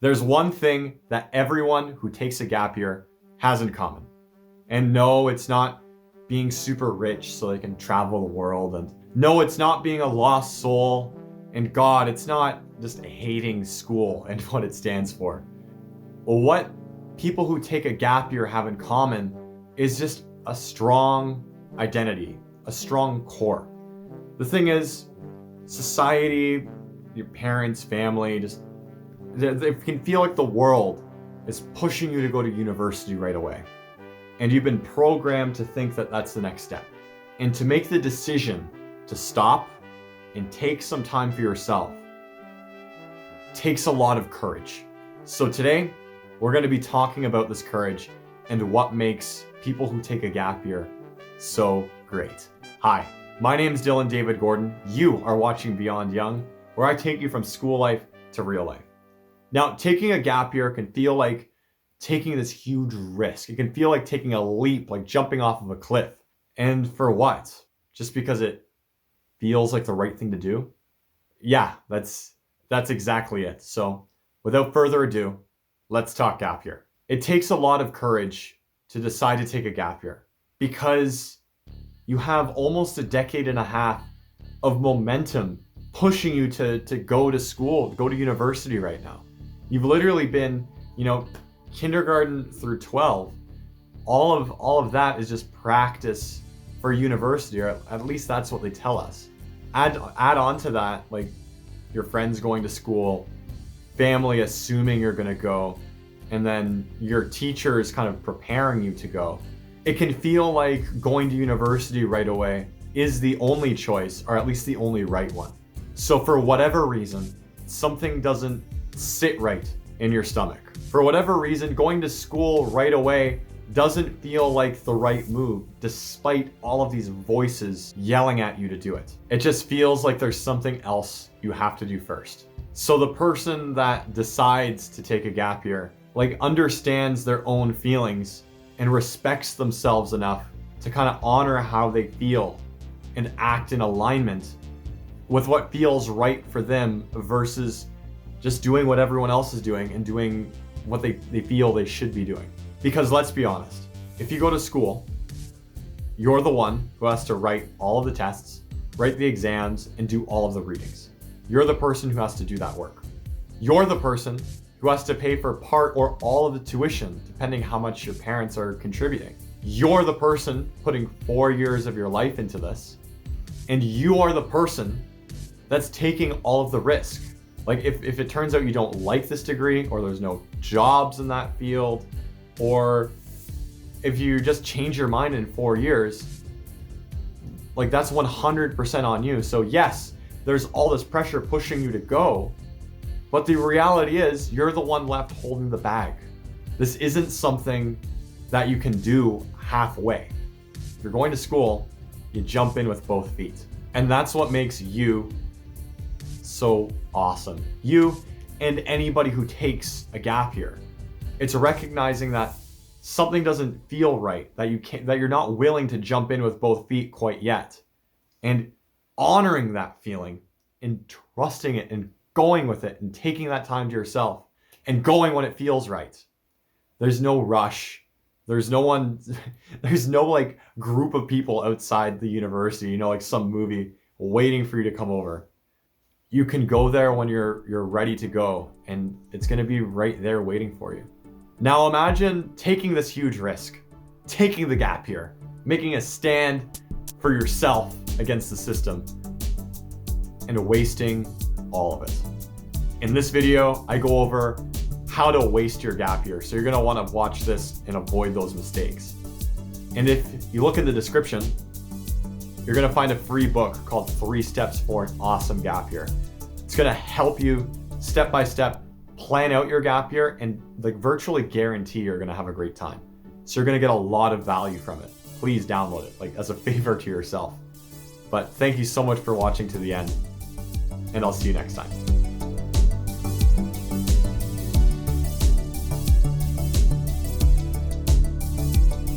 There's one thing that everyone who takes a gap year has in common. And no, it's not being super rich so they can travel the world. And no, it's not being a lost soul. And God, it's not just hating school and what it stands for. What people who take a gap year have in common is just a strong identity, a strong core. The thing is, society, your parents, family, just they can feel like the world is pushing you to go to university right away. And you've been programmed to think that that's the next step. And to make the decision to stop and take some time for yourself takes a lot of courage. So today, we're going to be talking about this courage and what makes people who take a gap year so great. Hi, my name is Dylan David Gordon. You are watching Beyond Young, where I take you from school life to real life. Now, taking a gap year can feel like taking this huge risk. It can feel like taking a leap, like jumping off of a cliff. And for what? Just because it feels like the right thing to do? Yeah, that's exactly it. So without further ado, let's talk gap year. It takes a lot of courage to decide to take a gap year because you have almost a decade and a half of momentum pushing you to go to school, go to university right now. You've literally been, kindergarten through 12. All of that is just practice for university, or at least that's what they tell us. Add on to that, like your friends going to school, family assuming you're gonna go, and then your teacher is kind of preparing you to go. It can feel like going to university right away is the only choice, or at least the only right one. So for whatever reason, something doesn't sit right in your stomach. For whatever reason, going to school right away doesn't feel like the right move, despite all of these voices yelling at you to do it. It just feels like there's something else you have to do first. So the person that decides to take a gap year, understands their own feelings and respects themselves enough to kind of honor how they feel and act in alignment with what feels right for them versus just doing what everyone else is doing and doing what they feel they should be doing. Because let's be honest, if you go to school, you're the one who has to write all of the tests, write the exams, and do all of the readings. You're the person who has to do that work. You're the person who has to pay for part or all of the tuition, depending how much your parents are contributing. You're the person putting 4 years of your life into this, and you are the person that's taking all of the risk. If it turns out you don't like this degree, or there's no jobs in that field, or if you just change your mind in 4 years, that's 100% on you. So yes, there's all this pressure pushing you to go, but the reality is you're the one left holding the bag. This isn't something that you can do halfway. If you're going to school, you jump in with both feet. And that's what makes you so awesome. You and anybody who takes a gap year. It's recognizing that something doesn't feel right, that you're not willing to jump in with both feet quite yet. And honoring that feeling and trusting it and going with it and taking that time to yourself and going when it feels right. There's no rush. There's no group of people outside the university, like some movie waiting for you to come over. You can go there when you're ready to go, and it's going to be right there waiting for you. Now imagine taking this huge risk, taking the gap year, making a stand for yourself against the system, and wasting all of it. In this video, I go over how to waste your gap year. So you're going to want to watch this and avoid those mistakes. And if you look in the description, you're going to find a free book called 3 Steps for an Awesome Gap Year. It's going to help you step by step plan out your gap year and virtually guarantee you're going to have a great time. So you're going to get a lot of value from it. Please download it as a favor to yourself. But thank you so much for watching to the end, and I'll see you next time.